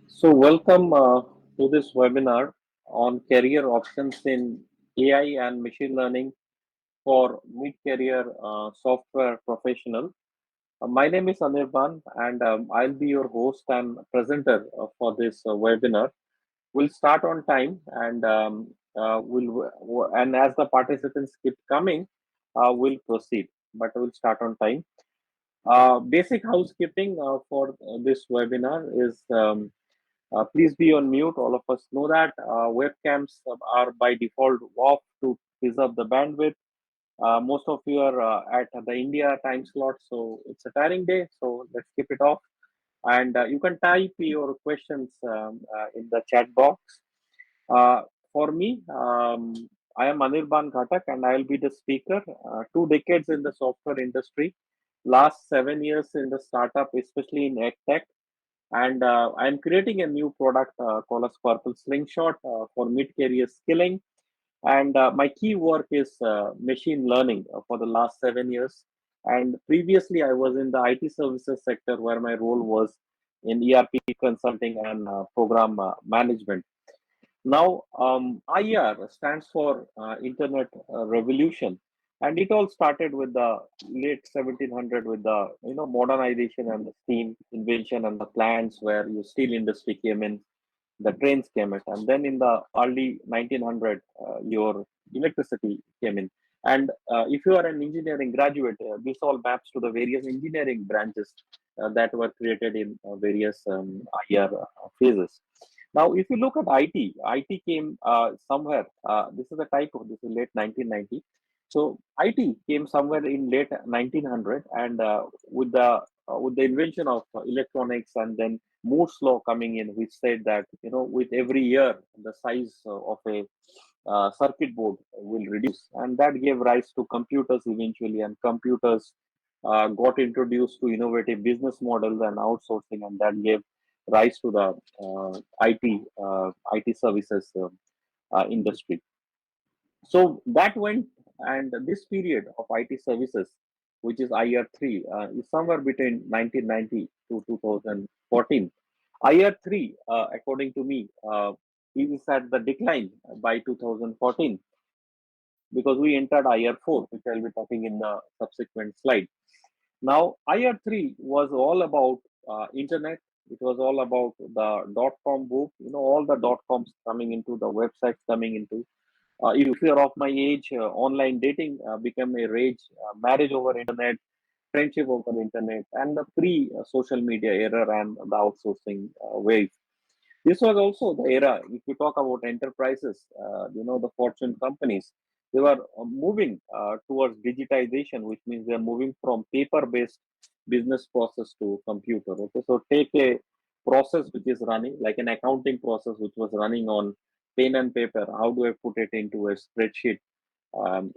So, welcome to this webinar on career options in AI and machine learning for mid-career software professional. My name is Anirban, and I'll be your host and presenter for this webinar. We'll start on time, and and as the participants keep coming, we'll proceed. But we'll start on time. Basic housekeeping for this webinar is. Please be on mute. All of us know that webcams are by default off to preserve the bandwidth. Most of you are at the India time slot, so it's a tiring day. So let's keep it off. And you can type your questions in the chat box. For me, I am Anirban Ghatak, and I'll be the speaker. 2 decades in the software industry, last 7 years in the startup, especially in edtech, and I'm creating a new product called as Purple Slingshot for mid-career skilling. And my key work is machine learning for the last 7 years. And previously, I was in the IT services sector where my role was in ERP consulting and program management. Now, IR stands for Internet Revolution, and it all started with the late 1700 with the modernization and the steam invention and the plants where your steel industry came in, the trains came in, and then in the early 1900, your electricity came in. And if you are an engineering graduate, this all maps to the various engineering branches that were created in various IR phases. Now, if you look at IT came somewhere. This is a typo. This is late 1990. So IT came somewhere in late 1900, and with the invention of electronics and then Moore's law coming in, which said that with every year the size of a circuit board will reduce, and that gave rise to computers eventually, and computers got introduced to innovative business models and outsourcing, and that gave rise to the IT services industry. So that went, and this period of IT services, which is IR3, is somewhere between 1990 to 2014. IR3, according to me, is at the decline by 2014 because we entered IR4, which I'll be talking in the subsequent slide. Now, IR3 was all about internet. It was all about the .com boom. All the .coms coming into the websites coming into. If you're of my age, online dating became a rage. Marriage over internet, friendship over internet, and the pre-social media era and the outsourcing wave. This was also the era. If you talk about enterprises, the Fortune companies, they were moving towards digitization, which means they are moving from paper-based business process to computer. Okay, so take a process which is running like an accounting process, which was running on pen and paper. How do I put it into a spreadsheet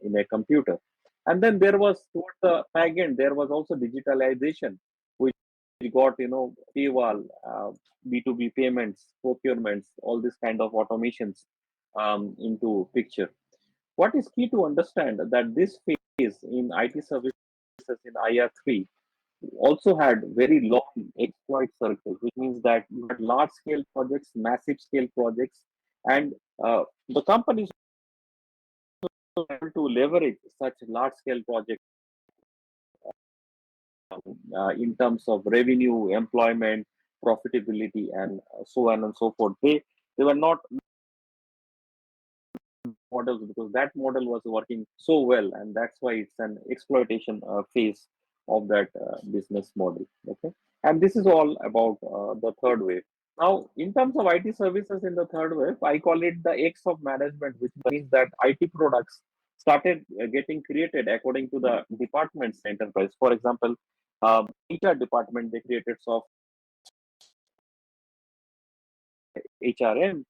in a computer? And then there was towards the back end, there was also digitalization, which got paywall, B2B payments, procurements, all this kind of automations into picture. What is key to understand that this phase in IT services in IR3 also had very long exploit circles, which means that you had large scale projects, massive scale projects, and the companies were able to leverage such large scale projects in terms of revenue, employment, profitability, and so on and so forth. They were not models because that model was working so well, and that's why it's an exploitation phase of that business model. Okay, and this is all about the third wave. Now, in terms of IT services in the third wave, I call it the X of management, which means that IT products started getting created according to the department's enterprise. For example, HR department, they created software. HRM,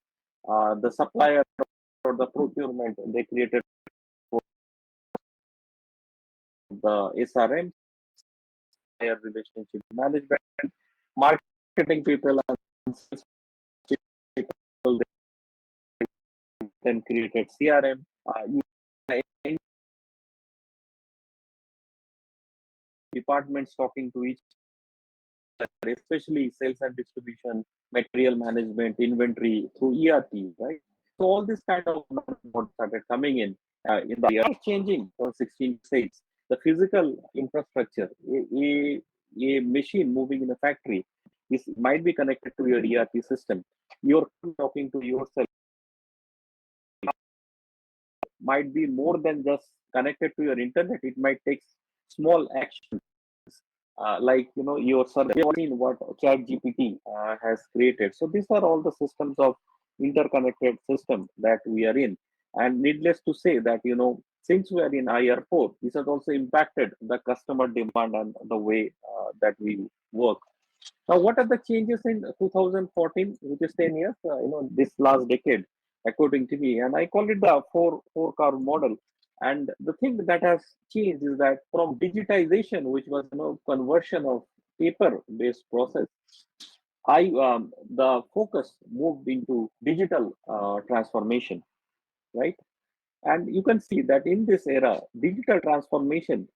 the supplier or the procurement, they created the SRM, supplier relationship management, marketing people and sales people, they then created CRM. Departments talking to each especially sales and distribution, material management, inventory through ERP, right? So all this kind of modes started coming in the year changing from 16 states. The physical infrastructure, a machine moving in a factory, is might be connected to your ERP system. You're talking to yourself might be more than just connected to your internet. It might take small actions, like your survey seen what chat gpt has created. So these are all the systems of interconnected system that we are in. And needless to say that since we are in IR4, this has also impacted the customer demand and the way that we work. Now, what are the changes in 2014, which is 10 years, this last decade, according to me? And I call it the four car model. And the thing that has changed is that from digitization, which was conversion of paper-based process, the focus moved into digital transformation, right? And you can see that in this era, digital transformation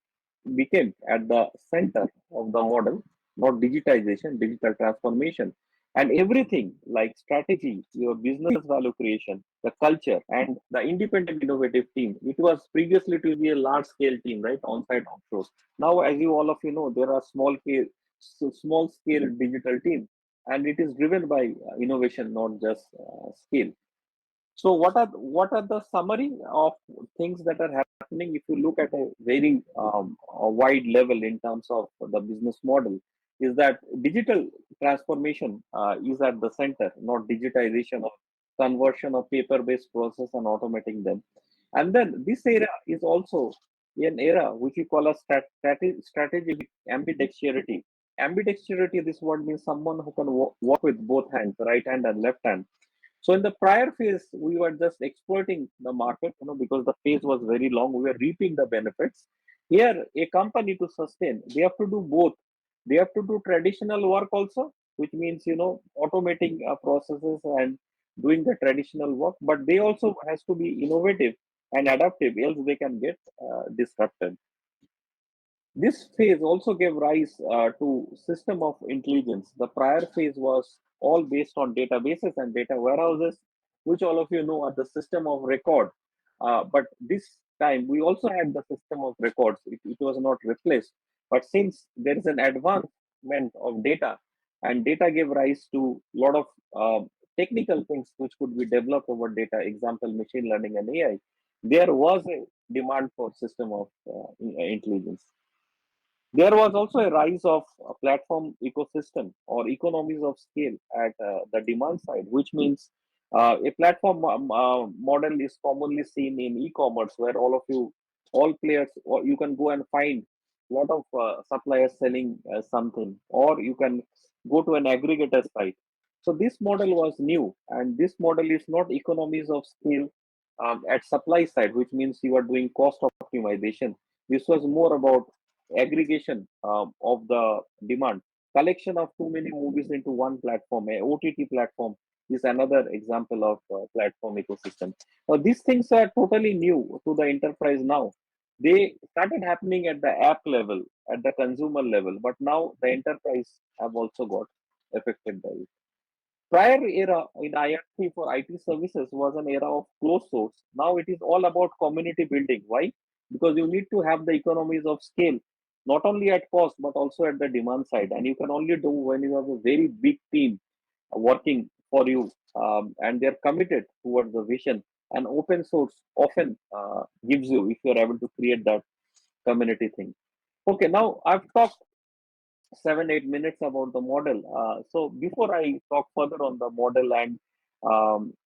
became at the center of the model, not digitization, digital transformation. And everything like strategy, your business value creation, the culture, and the independent innovative team. It was previously to be a large scale team, right? On-site, offshore. Now, as you all of you know, there are small scale digital team, and it is driven by innovation, not just scale. So what are the summary of things that are happening if you look at a very a wide level in terms of the business model? Is that digital transformation is at the center, not digitization or conversion of paper-based process and automating them. And then this era is also an era which we call a strategic ambidexterity. Ambidexterity, this word means someone who can work with both hands, right hand and left hand. So in the prior phase, we were just exploiting the market, because the phase was very long. We were reaping the benefits. Here, a company to sustain, they have to do both. They have to do traditional work also, which means automating processes and doing the traditional work. But they also has to be innovative and adaptive, else they can get disrupted. This phase also gave rise to system of intelligence. The prior phase was all based on databases and data warehouses, which all of you know are the system of record. But this time we also had the system of records. It was not replaced. But since there is an advancement of data, and data gave rise to a lot of technical things which could be developed over data, example, machine learning and AI, there was a demand for system of intelligence. There was also a rise of a platform ecosystem or economies of scale at the demand side, which means a platform model is commonly seen in e-commerce, where all players, or you can go and find a lot of suppliers selling something, or you can go to an aggregator site. So this model was new, and this model is not economies of scale at supply side, which means you are doing cost optimization. This was more about aggregation of the demand. Collection of too many movies into one platform, a OTT platform, is another example of platform ecosystem. Now these things are totally new to the enterprise now. They started happening at the app level, at the consumer level, but now the enterprise have also got affected by it. Prior era in IRT for IT services was an era of closed source. Now it is all about community building. Why? Because you need to have the economies of scale, not only at cost, but also at the demand side. And you can only do when you have a very big team working for you, and they're committed towards the vision. And open source often gives you, if you're able to create that community thing. Okay, now I've talked 7 8 minutes about the model. So before I talk further on the model and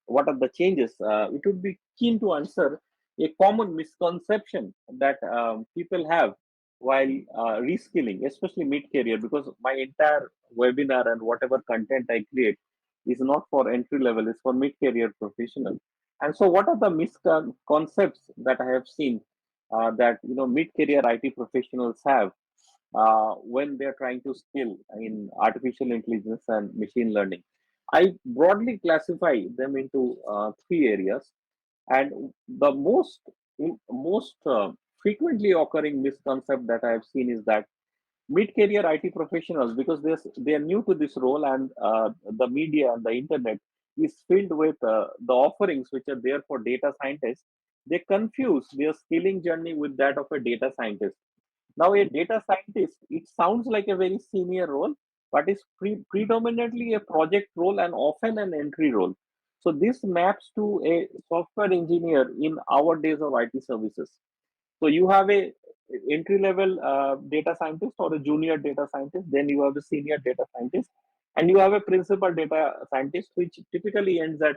what are the changes, it would be keen to answer a common misconception that people have while reskilling, especially mid-career, because my entire webinar and whatever content I create is not for entry level; it's for mid-career professional. And so, what are the misconceptions that I have seen that mid-career IT professionals have when they're trying to skill in artificial intelligence and machine learning? I broadly classify them into three areas, and the most frequently occurring misconception that I have seen is that mid-career IT professionals, because they are new to this role, and the media and the internet is filled with the offerings which are there for data scientists. They confuse their skilling journey with that of a data scientist. Now, a data scientist, it sounds like a very senior role, but is predominantly a project role and often an entry role. So this maps to a software engineer in our days of IT services. So you have a entry level data scientist or a junior data scientist, then you have a senior data scientist, and you have a principal data scientist, which typically ends at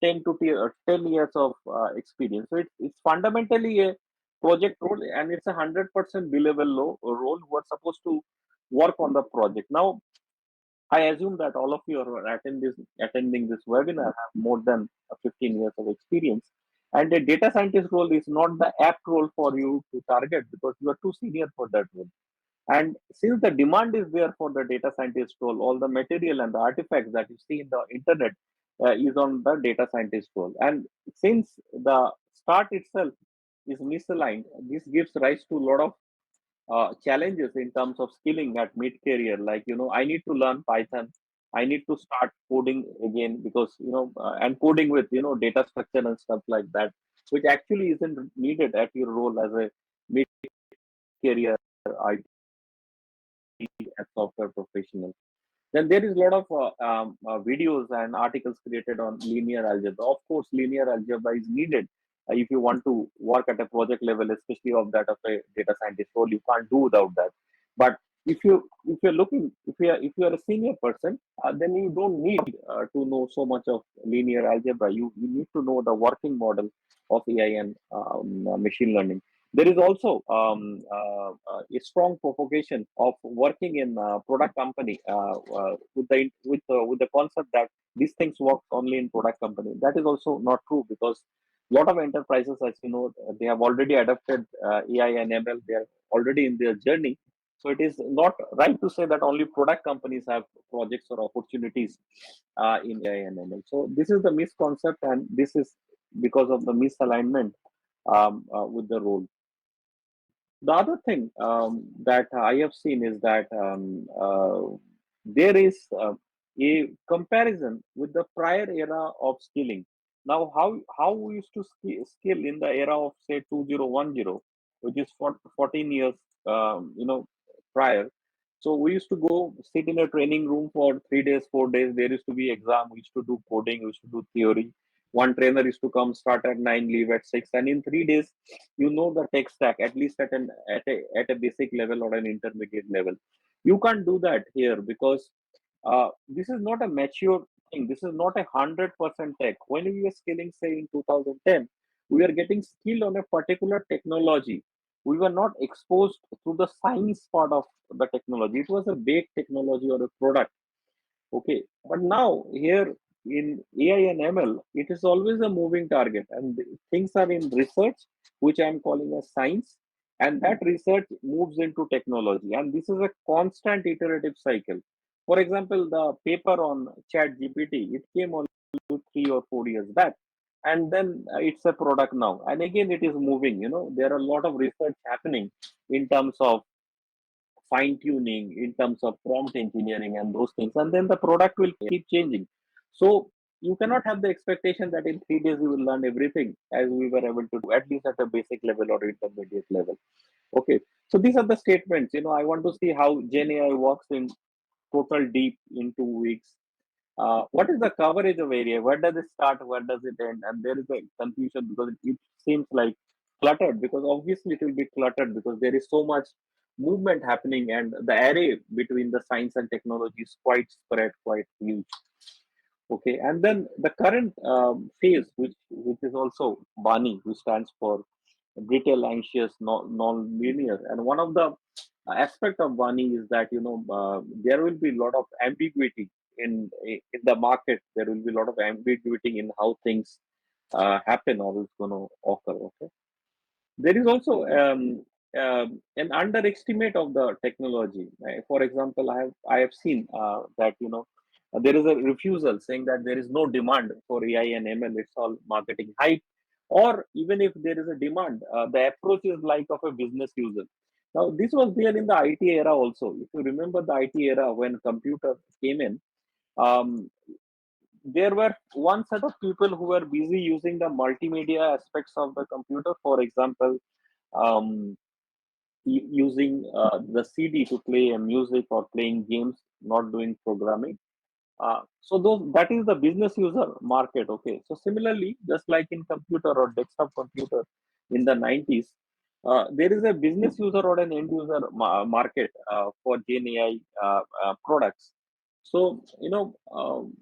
10 years of experience. So it's fundamentally a project role, and it's 100% billable role who are supposed to work on the project. Now, I assume that all of you are attending this webinar have more than 15 years of experience. And a data scientist role is not the apt role for you to target because you are too senior for that role. And since the demand is there for the data scientist role, all the material and the artifacts that you see in the internet is on the data scientist role. And since the start itself is misaligned, this gives rise to a lot of challenges in terms of skilling at mid-career. Like, I need to learn Python. I need to start coding again because, and coding with, data structure and stuff like that, which actually isn't needed at your role as a mid-career IT and software professional. Then there is a lot of videos and articles created on linear algebra. Of course, linear algebra is needed if you want to work at a project level, especially of that of a data scientist role. You can't do without that. But if you are a senior person, then you don't need to know so much of linear algebra. You need to know the working model of AI and machine learning. There is also a strong propagation of working in product company with the concept that these things work only in product company. That is also not true, because a lot of enterprises, as you know, they have already adopted AI and ML. They are already in their journey. So it is not right to say that only product companies have projects or opportunities in AI and ML. So this is the misconcept, and this is because of the misalignment with the role. The other thing that I have seen is that there is a comparison with the prior era of skilling. Now, how we used to skill in the era of say 2010, which is for 14 years, prior. So we used to go sit in a training room for 3 days, 4 days. There used to be exam. We used to do coding. We used to do theory. One trainer used to come, start at 9, leave at 6, and in 3 days you know the tech stack at least at a basic level or an intermediate level. You can't do that here because this is not a mature thing. This is not 100% tech. When we were scaling, say in 2010, we are getting skill on a particular technology. We were not exposed to the science part of the technology. It was a baked technology or a product. Okay, but now here in AI and ML, it is always a moving target, and things are in research, which I am calling as science, and that research moves into technology, and this is a constant iterative cycle. For example, the paper on Chat GPT, it came on 3 or 4 years back, and then it's a product now, and again it is moving. There are a lot of research happening in terms of fine tuning, in terms of prompt engineering and those things, and then the product will keep changing. So you cannot have the expectation that in 3 days you will learn everything as we were able to do, at least at a basic level or intermediate level. Okay, so these are the statements. I want to see how Gen AI works in total deep in 2 weeks. What is the coverage of area? Where does it start? Where does it end? And there is a confusion because it seems like cluttered, because obviously it will be cluttered because there is so much movement happening, and the array between the science and technology is quite spread, quite huge. Okay, and then the current phase, which is also BANI, which stands for brittle, anxious, non-linear, and one of the aspect of BANI is that there will be a lot of ambiguity in the market. There will be a lot of ambiguity in how things happen or is going to occur. Okay, there is also an underestimate of the technology. For example, I have seen that there is a refusal saying that there is no demand for AI and ML. It's all marketing hype. Or even if there is a demand, the approach is like of a business user. Now, this was there in the IT era also. If you remember the IT era when computer came in, um, there were one set of people who were busy using the multimedia aspects of the computer. For example, um, using the CD to play a music or playing games, not doing programming. So those that is the business user market. Okay. So similarly, just like in computer or desktop computer in the 90s, there is a business user or an end user market for Gen AI products. So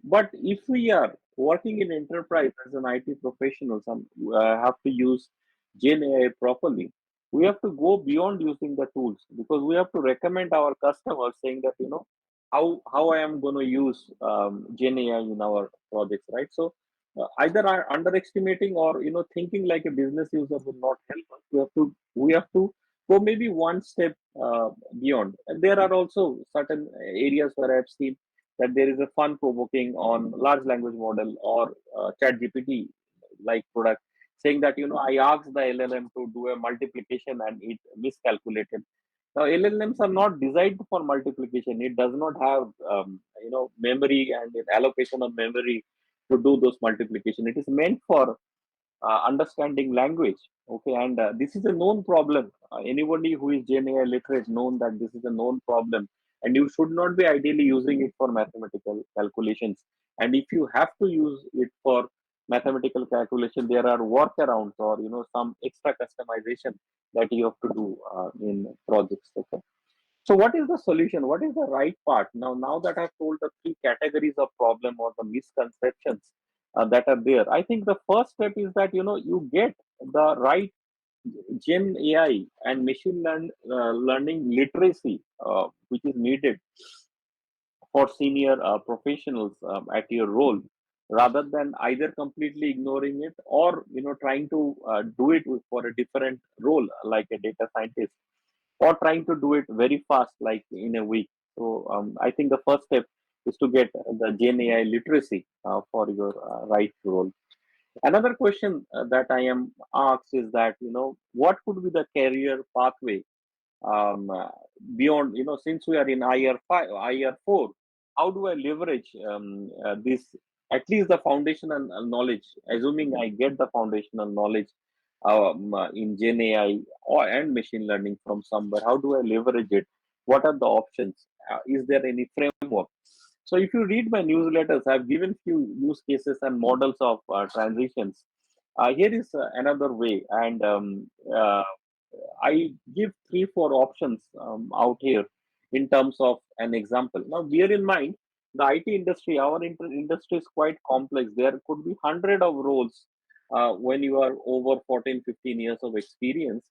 but if we are working in enterprise as an IT professional, some have to use Gen AI properly. We have to go beyond using the tools because we have to recommend our customers saying that how I am going to use Gen AI in our projects, right? So either are underestimating or thinking like a business user will not help us. We have to go maybe one step beyond. And there are also certain areas where I've seen that there is a fun provoking on large language model or chat GPT like product saying that I asked the LLM to do a multiplication and it miscalculated. Now, LLMs are not designed for multiplication. It does not have, memory and allocation of memory to do those multiplication. It is meant for understanding language. Okay, and this is a known problem. Anybody who is Gen AI literate known that this is a known problem, and you should not be ideally using it for mathematical calculations. And if you have to use it for mathematical calculation, there are workarounds or some extra customization that you have to do in projects. Okay. So what is the solution? What is the right part? Now that I've told the three categories of problem or the misconceptions that are there, I think the first step is that you get the right Gen AI and learning literacy which is needed for senior professionals at your role, rather than either completely ignoring it or trying to do it for a different role like a data scientist or trying to do it very fast, like in a week. So I think the first step is to get the Gen AI literacy for your right role. Another question that I am asked is that what could be the career pathway um, uh, beyond since we are in IR 4, how do I leverage this, at least the foundational knowledge, assuming I get the foundational knowledge in Gen AI and machine learning from somewhere? How do I leverage it? What are the options? Is there any framework? So if you read my newsletters, I've given few use cases and models of transitions. Here is another way, and I give 3 4 options out here in terms of an example. Now, bear in mind the IT industry, our industry is quite complex. There could be hundred of roles when you are over 14, 15 years of experience,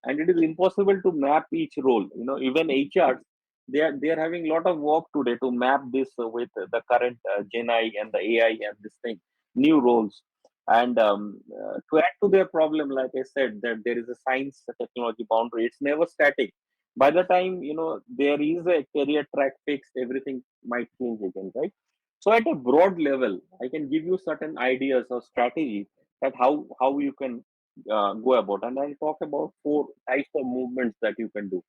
and it is impossible to map each role. Even HRs, they are having a lot of work today to map this with the current Gen I and the AI and this thing, new roles. And to add to their problem, like I said, that there is a science technology boundary. It's never static. By the time there is a career track fixed, everything might change again, right? So at a broad level, I can give you certain ideas or strategies that how you can go about, and I'll talk about 4 types of movements that you can do.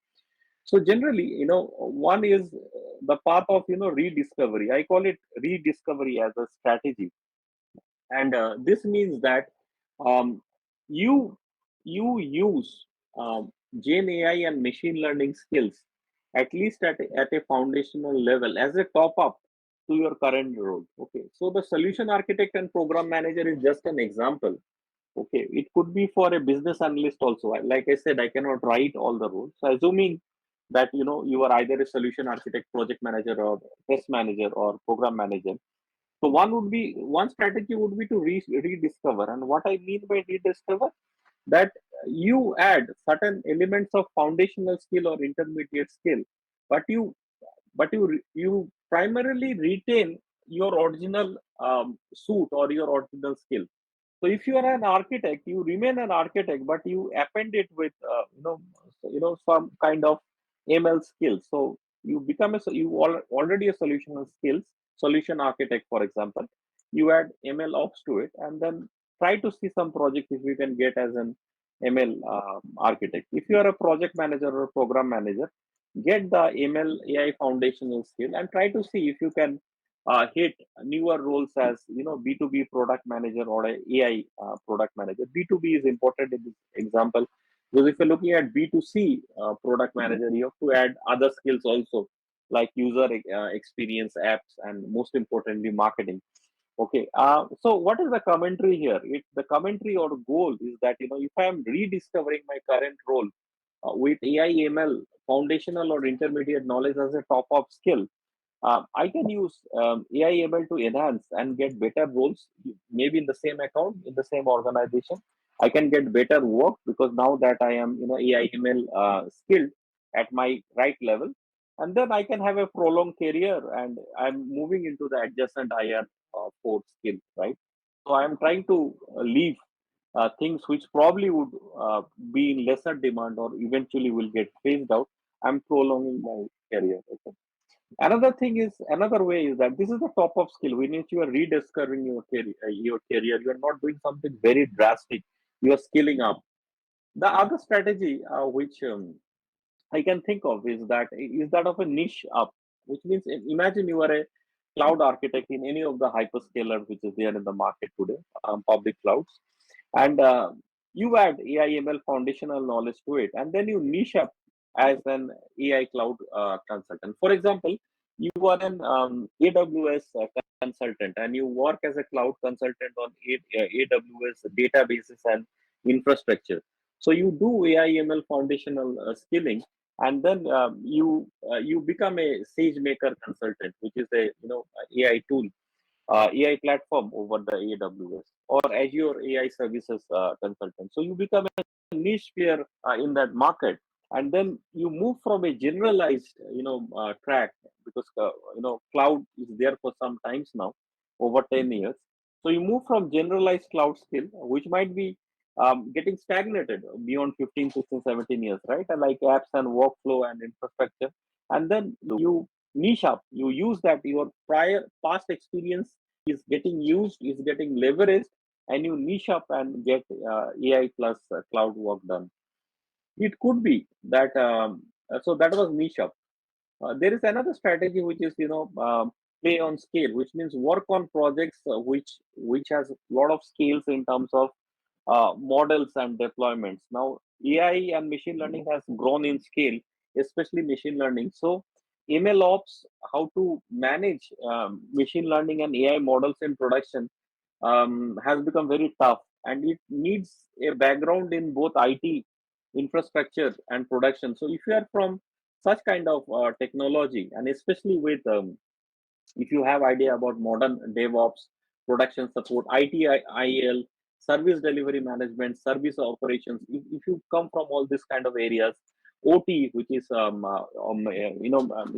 So generally, one is the path of rediscovery. I call it rediscovery as a strategy, and this means that um, you you use Gen AI and machine learning skills at least at a foundational level as a top up to your current role. Okay, so the solution architect and program manager is just an example. Okay, it could be for a business analyst also. Like I said, I cannot write all the roles. So assuming that you are either a solution architect, project manager, or test manager, or program manager, so one strategy would be to rediscover. And what I mean by rediscover, that you add certain elements of foundational skill or intermediate skill, but you primarily retain your original suit or your original skill. So if you are an architect, you remain an architect, but you append it with some kind of ML skills. So you become already a solution architect, for example. You add ML ops to it, and then try to see some project if you can get as an ML architect. If you are a project manager or program manager, get the ML AI foundational skill and try to see if you can hit newer roles as B2B product manager or a AI product manager. B2B is important in this example because if you're looking at B2C product manager, you have to add other skills also like user experience apps and most importantly marketing. Okay. So what is the commentary here? The commentary or goal is that if I am rediscovering my current role with AI ML foundational or intermediate knowledge as a top up skill, I can use AI ML to enhance and get better roles, maybe in the same account, in the same organization. I can get better work because now that I am, AI ML skilled at my right level, and then I can have a prolonged career, and I'm moving into the adjacent IR fourth skill, right? So I'm trying to leave things which probably would be in lesser demand or eventually will get phased out. I'm prolonging my career. Okay. Another way is that this is the top of skill. When you are rediscovering your career, you are not doing something very drastic. You are skilling up. The other strategy which I can think of is that of a niche up, which means imagine you are a cloud architect in any of the hyperscalers which is there in the market today, public clouds, and you add AI ML foundational knowledge to it, and then you niche up as an AI cloud consultant. For example, you are an AWS consultant, and you work as a cloud consultant on AWS databases and infrastructure. So you do AI ML foundational skilling, and then you become a SageMaker consultant, which is a AI tool, AI platform over the AWS or Azure AI services consultant. So you become a niche player in that market, and then you move from a generalized track because cloud is there for some times now, over 10 years. So you move from generalized cloud skill, which might be getting stagnated beyond 15, 16, 17 years, right? And like apps and workflow and infrastructure, and then you niche up. You use that your prior past experience is getting used, is getting leveraged, and you niche up and get AI plus cloud work done. It could be that. So that was niche up. There is another strategy which is play on scale, which means work on projects which has a lot of scales in terms of models and deployments. Now, AI and machine learning has grown in scale, especially machine learning. So, ML ops, how to manage machine learning and AI models in production has become very tough, and it needs a background in both IT infrastructure and production. So, if you are from such kind of technology, and especially with if you have idea about modern DevOps, production support, ITIL, service delivery management, service operations, if you come from all these kind of areas, OT, which is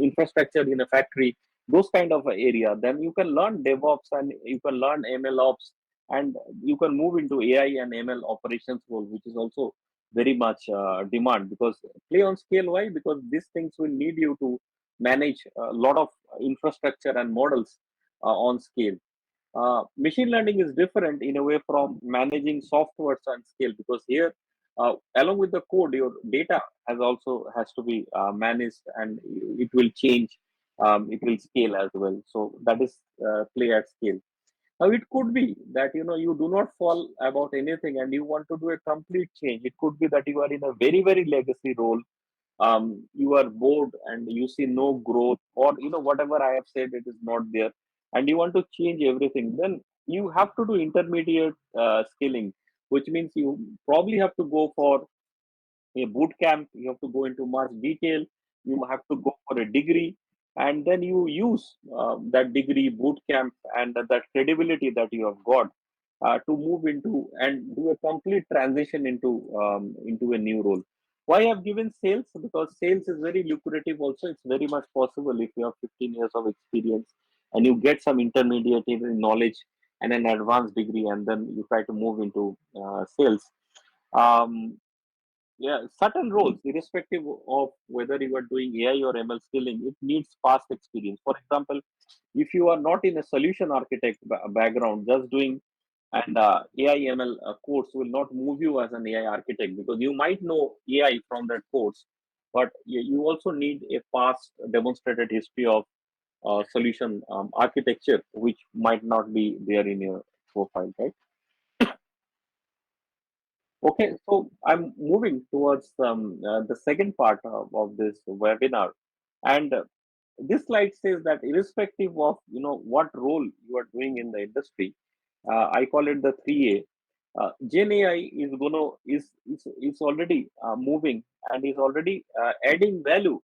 infrastructure in a factory, those kind of area, then you can learn DevOps and you can learn ML ops, and you can move into AI and ML operations role, which is also very much demand because play on scale. Why? Because these things will need you to manage a lot of infrastructure and models on scale. Machine learning is different in a way from managing softwares and scale because here, along with the code, your data has to be managed and it will change. It will scale as well. So that is play at scale. Now it could be that you do not fall about anything and you want to do a complete change. It could be that you are in a very very legacy role, you are bored and you see no growth, or whatever I have said, it is not there, and you want to change everything, then you have to do intermediate skilling, which means you probably have to go for a boot camp. You have to go into much detail. You have to go for a degree, and then you use that degree, boot camp, and that credibility that you have got to move into and do a complete transition into a new role. Why I've given sales? Because sales is very lucrative. Also, it's very much possible if you have 15 years of experience and you get some intermediate knowledge and an advanced degree, and then you try to move into sales. Um, yeah, certain roles, irrespective of whether you are doing AI or ML skilling, it needs past experience. For example, if you are not in a solution architect background, just doing And AI ML course will not move you as an AI architect, because you might know AI from that course, but you also need a past demonstrated history of solution architecture, which might not be there in your profile, right? Okay, so I'm moving towards the second part of this webinar, and this slide says that irrespective of what role you are doing in the industry, I call it the 3A. Gen AI is already moving and is already adding value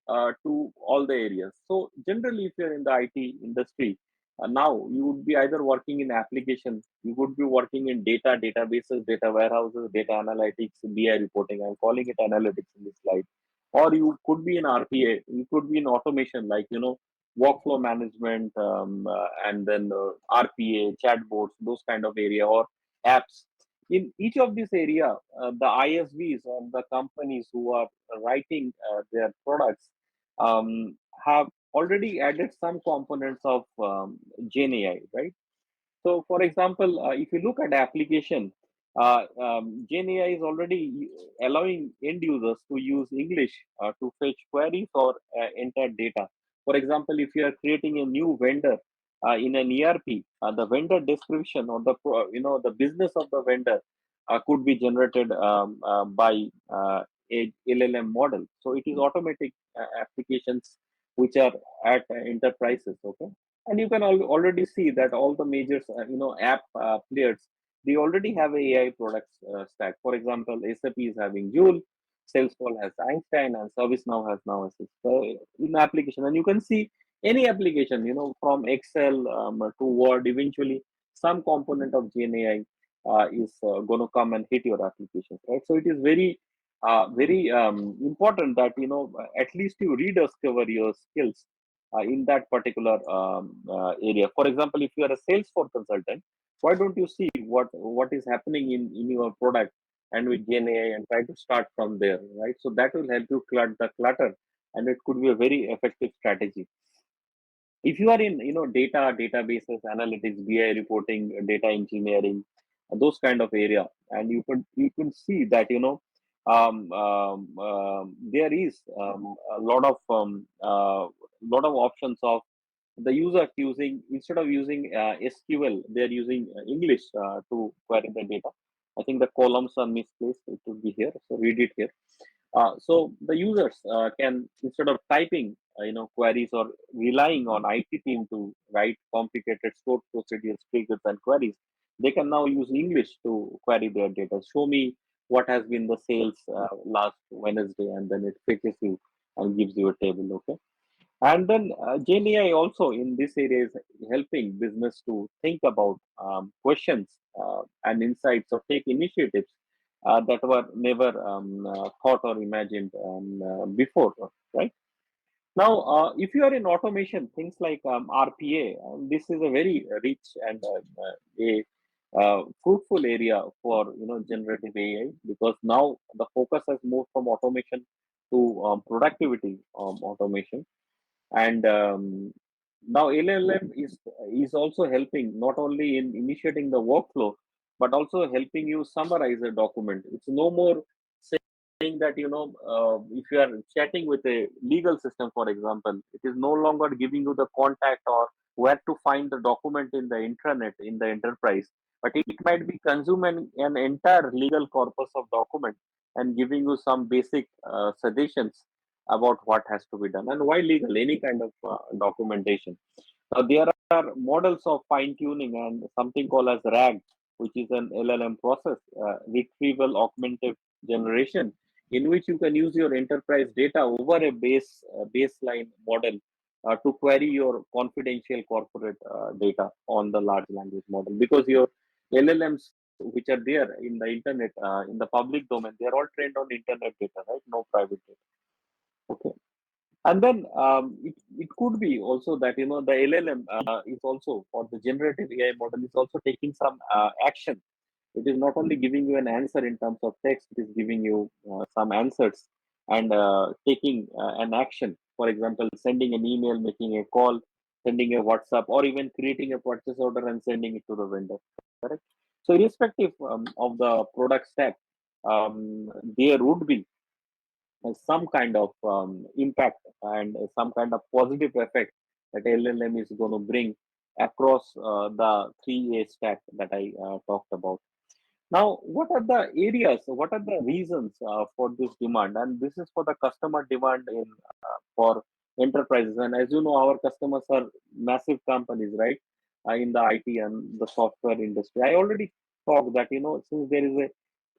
to all the areas. So generally, if you're in the IT industry, now you would be either working in applications, you would be working in databases, data warehouses, data analytics, BI reporting. I'm calling it analytics in this slide. Or you could be in RPA, you could be in automation, like workflow management, and then RPA, chatbots, those kind of area, or apps. In each of these area, the ISVs or the companies who are writing their products have already added some components of Gen AI, right? So, for example, if you look at application, Gen AI is already allowing end users to use English to fetch queries or enter data. For example, if you are creating a new vendor in an ERP, the vendor description or the business of the vendor could be generated by a LLM model. So it is automatic applications which are at enterprises. Okay, and you can already see that all the major app players, they already have a AI products stack. For example, SAP is having Joule, Salesforce has Einstein, and ServiceNow has Now Assist. So in application, and you can see any application, from Excel to Word, eventually some component of Gen AI is going to come and hit your applications, right? So it is very important that at least you rediscover your skills in that particular area. For example, if you are a Salesforce consultant, why don't you see what is happening in your product and with Gen AI and try to start from there, right? So that will help you clear the clutter, and it could be a very effective strategy. If you are in databases, analytics, BI reporting, data engineering, those kind of area, and you could see that there is lot of options of the user using, instead of using SQL, they're using English to query the data. I think the columns are misplaced. It would be here. So read it here. So the users can, instead of typing, queries or relying on IT team to write complicated stored procedures, triggers, and queries, they can now use English to query their data. Show me what has been the sales last Wednesday, and then it fetches you and gives you a table. Okay. And then Gen AI also in this area is helping business to think about questions and insights, or take initiatives that were never thought or imagined before, right? Now, if you are in automation, things like RPA, this is a very rich and a fruitful area for generative AI, because now the focus has moved from automation to productivity automation. And now LLM is also helping not only in initiating the workflow, but also helping you summarize a document. It's no more saying that if you are chatting with a legal system, for example, it is no longer giving you the contact or where to find the document in the intranet in the enterprise, but it might be consuming an entire legal corpus of document and giving you some basic suggestions about what has to be done, and why legal, any kind of documentation. Now there are models of fine tuning and something called as RAG, which is an LLM process, retrieval augmented generation, in which you can use your enterprise data over a baseline model to query your confidential corporate data on the large language model, because your LLMs which are there in the internet, in the public domain, they are all trained on internet data, right? No private data. Okay. And then it could be also that the LLM is also, for the generative AI model, is also taking some action. It is not only giving you an answer in terms of text, it is giving you some answers and taking an action. For example, sending an email, making a call, sending a WhatsApp, or even creating a purchase order and sending it to the vendor. correct? So irrespective of the product stack, there would be some kind of impact and some kind of positive effect that LLM is going to bring across the 3A stack that I talked about. Now, what are the areas, what are the reasons for this demand? And this is for the customer demand in for enterprises. And as you know, our customers are massive companies, right? In the IT and the software industry. I already talked that, since there is a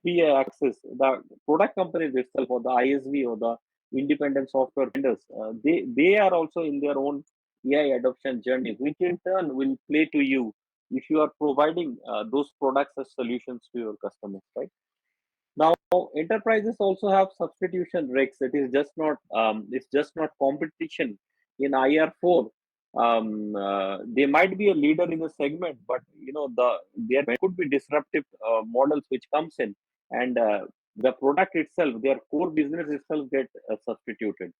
free access, the product companies itself or the ISV or the independent software vendors, they are also in their own AI adoption journey, which in turn will play to you if you are providing those products as solutions to your customers, right? Now, enterprises also have substitution risks. It's just not competition in IR4. They might be a leader in a segment, but there could be disruptive models which comes in, and the product itself, their core business itself, get substituted.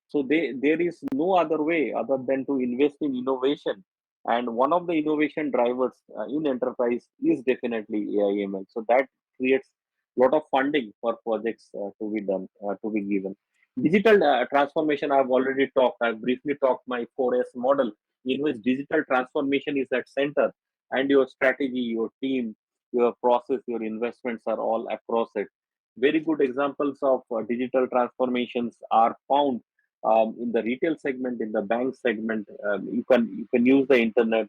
So there is no other way other than to invest in innovation. And one of the innovation drivers in enterprise is definitely AI/ML. So that creates a lot of funding for projects to be done, to be given. Digital transformation, I've already talked. I've briefly talked my 4S model, in which digital transformation is at center, and your strategy, your team, your process, your investments are all across it. Very good examples of digital transformations are found in the retail segment, in the bank segment. You can use the internet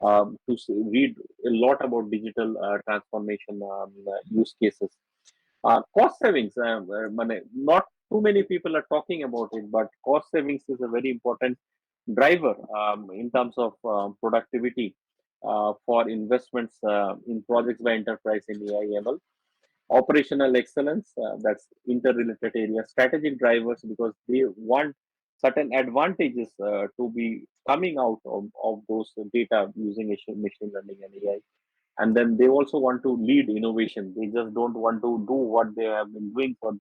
to read a lot about digital transformation use cases. Cost savings, not too many people are talking about it, but cost savings is a very important driver in terms of productivity for investments in projects by enterprise in AI/ML. Operational excellence, that's interrelated area. Strategic drivers, because they want certain advantages to be coming out of those data using machine learning and AI. And then they also want to lead innovation. They just don't want to do what they have been doing for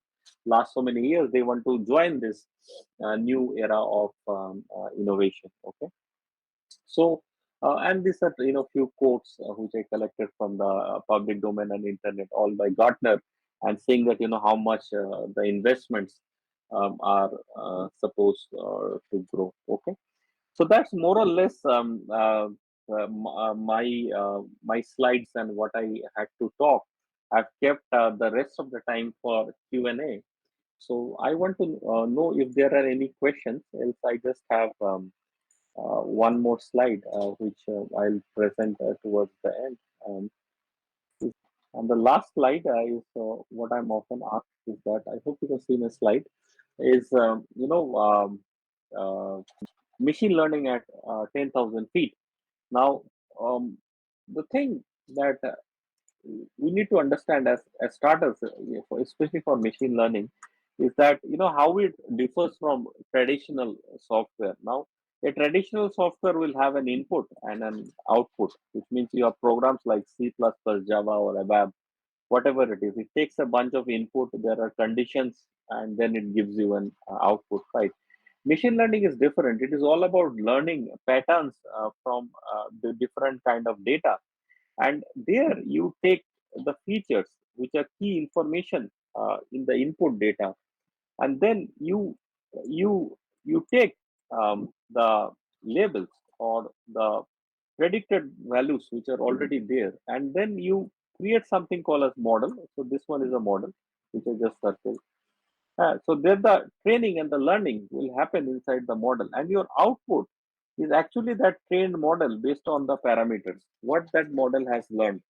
last so many years. They want to join this new era of innovation. Okay. So, and these are few quotes which I collected from the public domain and internet, all by Gartner, and saying that how much the investments are supposed to grow. Okay, so that's more or less my slides and what I had to talk. I've kept the rest of the time for Q&A. So I want to know if there are any questions. Else, I just have one more slide, which I'll present towards the end. And the last slide is what I'm often asked is that I hope you can see my slide is uh, machine learning at 10,000 feet. Now, the thing that we need to understand as starters, especially for machine learning, is that how it differs from traditional software. Now, a traditional software will have an input and an output, which means you have programs like C++, Java, or ABAP, whatever it is. It takes a bunch of input, there are conditions, and then it gives you an output, right? Machine learning is different. It is all about learning patterns from the different kind of data, and there you take the features which are key information in the input data, and then you take the labels or the predicted values which are already there, and then you create something called as model. So this one is a model which I just circled. So there the training and the learning will happen inside the model, and your output is actually that trained model based on the parameters, what that model has learned,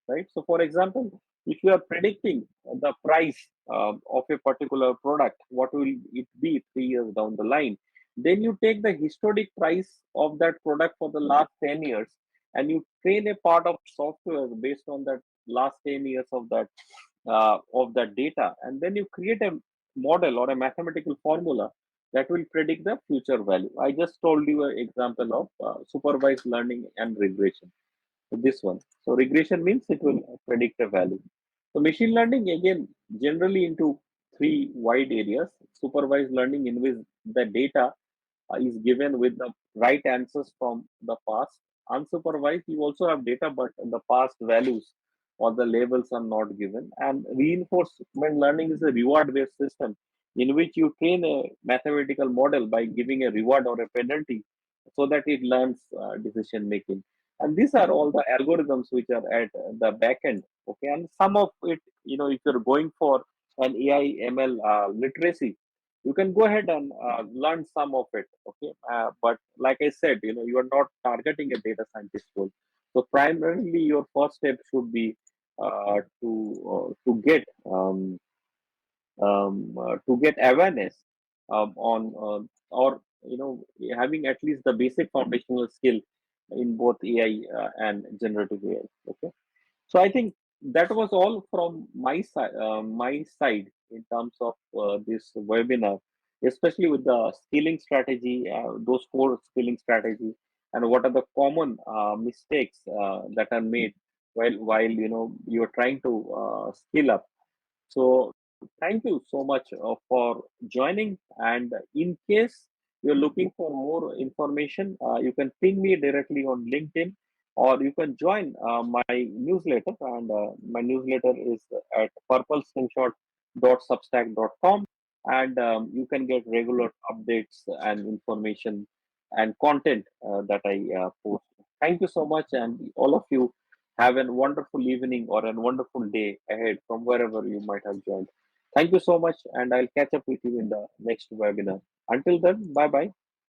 right? So for example, if you are predicting the price of a particular product, what will it be 3 years down the line? Then you take the historic price of that product for the last 10 years, and you train a part of software based on that last 10 years of that data, and then you create a model or a mathematical formula that will predict the future value. I just told you an example of supervised learning and regression. So this one. So regression means it will predict a value. So machine learning again generally into three wide areas. Supervised learning, in which the data is given with the right answers from the past. unsupervised, you also have data, but the past values or the labels are not given. And reinforcement learning is a reward based system in which you train a mathematical model by giving a reward or a penalty so that it learns decision making. And these are all the algorithms which are at the back end. Okay, and some of it, if you're going for an AI ML literacy, you can go ahead and learn some of it. Okay, but like I said, you are not targeting a data scientist role. So primarily, your first step should be to get to get awareness on or having at least the basic foundational skill in both AI and generative AI. Okay, so I think that was all from my side in terms of this webinar, especially with the skilling strategy, those four skilling strategy, and what are the common mistakes that are made while you're trying to skill up. So thank you so much for joining. And in case you're looking for more information, you can ping me directly on LinkedIn, or you can join my newsletter. And my newsletter is at purpleslingshot.substack.com. And you can get regular updates and information and content that I post. Thank you so much. And all of you have a wonderful evening or a wonderful day ahead from wherever you might have joined. Thank you so much, and I'll catch up with you in the next webinar. Until then, bye bye.